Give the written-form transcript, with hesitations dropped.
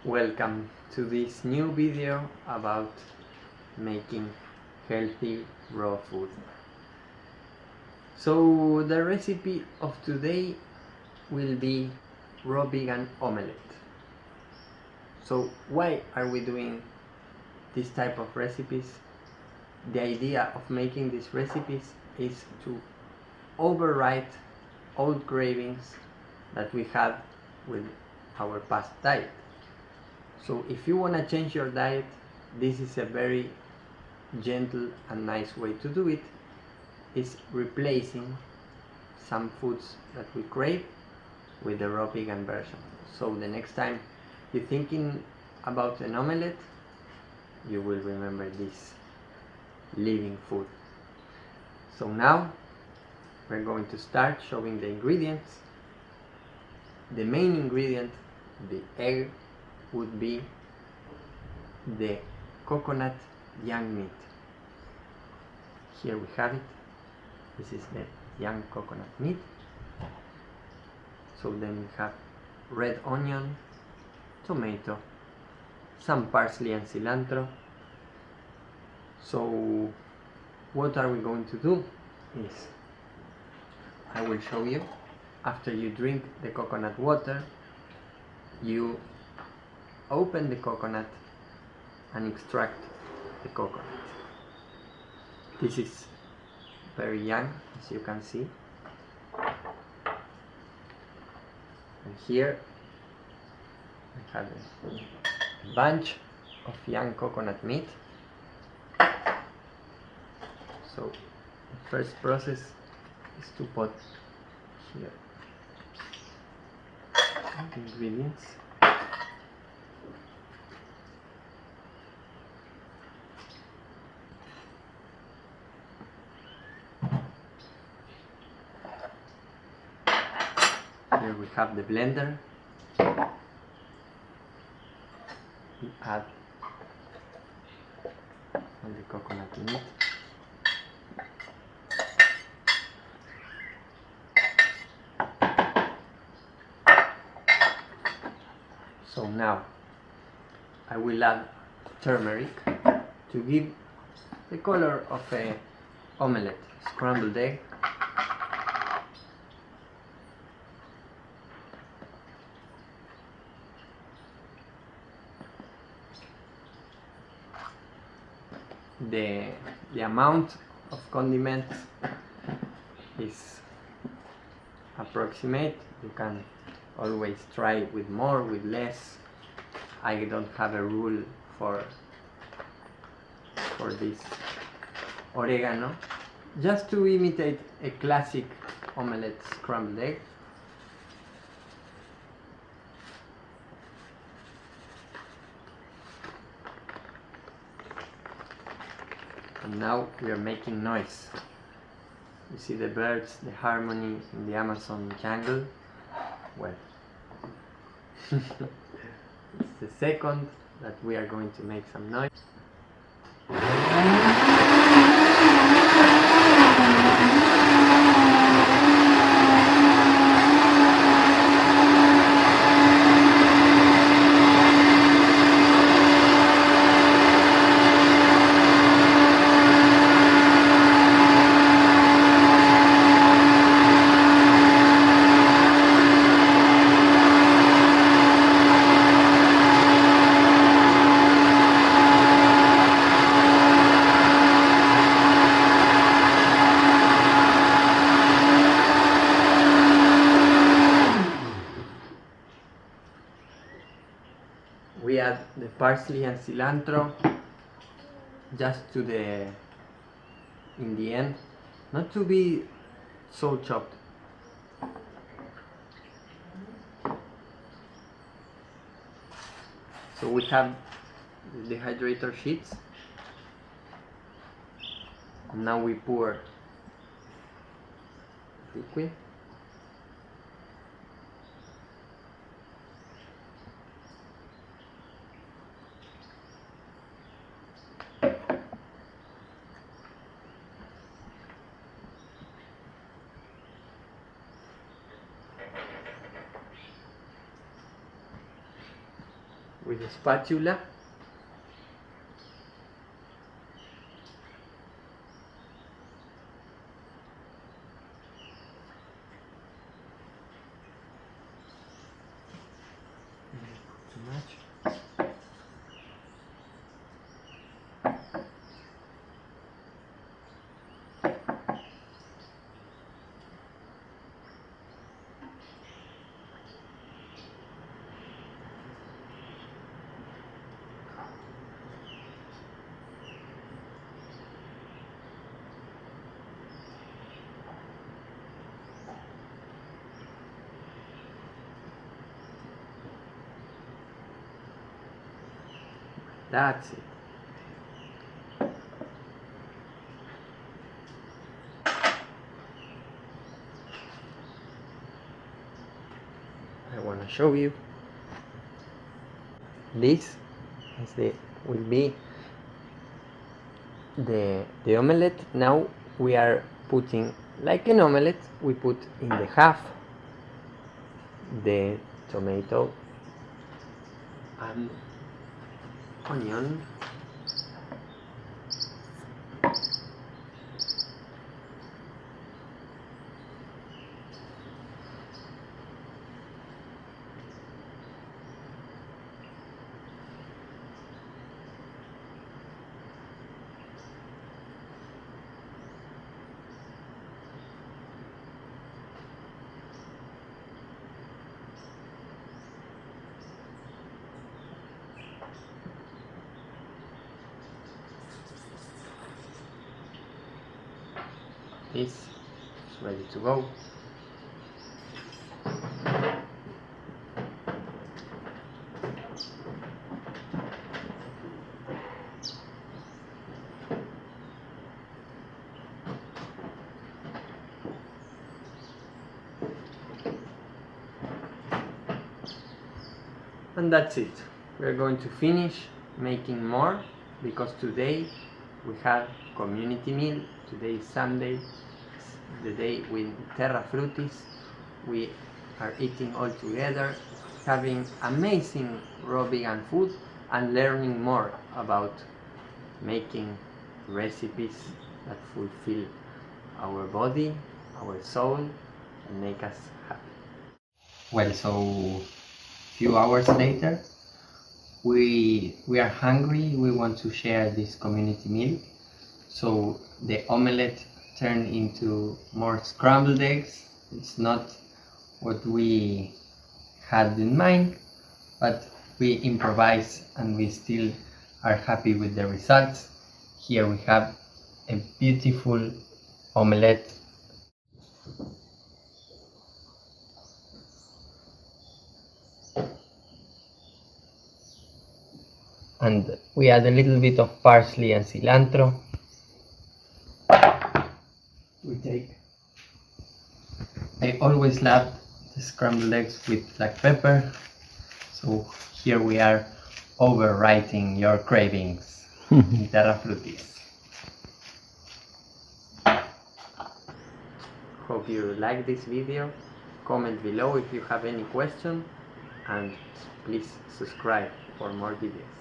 Welcome to this new video about making healthy raw food. So the recipe of today will be raw vegan omelette. So why are we doing this type of recipes? The idea of making these recipes is to override old cravings that we had with our past diet. So if you want to change your diet, this is a very gentle and nice way to do it. Is replacing some foods that we crave with the raw vegan version. So the next time you're thinking about an omelette, you will remember this living food. So now we're going to start showing the ingredients. The main ingredient, the egg, would be the coconut young meat. Here we have it. This is the young coconut meat. So then we have red onion, tomato, some parsley and cilantro. So what are we going to do is, I will show you. After you drink the coconut water, you open the coconut and extract the coconut. This is very young, as you can see. And here I have a bunch of young coconut meat. So the first process is to put here the ingredients. Here we have the blender. We add all the coconut meat. So now I will add turmeric to give the color of a omelette, scrambled egg. The amount of condiments is approximate. You can always try with more, with less. I don't have a rule for this oregano, just to imitate a classic omelette scrambled egg. And now we are making noise. You see the birds, the harmony in the Amazon jungle? Well, it's the second that we are going to make some noise. We add the parsley and cilantro just in the end, not to be so chopped. So we have the dehydrator sheets. Now we pour liquid. with a spatula. Too much. That's it. I want to show you. This will be the omelette. Now we are putting, like an omelette, we put in the half the tomato and onion. This is ready to go. And that's it. We're going to finish making more because today we have community meal. Today is Sunday, the day with Terra Frutis. We are eating all together, having amazing raw vegan food and learning more about making recipes that fulfill our body, our soul, and make us happy. Well, so few hours later, we are hungry. We want to share this community meal. So the omelette turned into more scrambled eggs. It's not what we had in mind, but we improvise and we still are happy with the results. Here we have a beautiful omelette. And we add a little bit of parsley and cilantro. We take, I always love the scrambled eggs with black pepper. So here we are overwriting your cravings in Terra Frutis. Hope you like this video. Comment below if you have any question and please subscribe for more videos.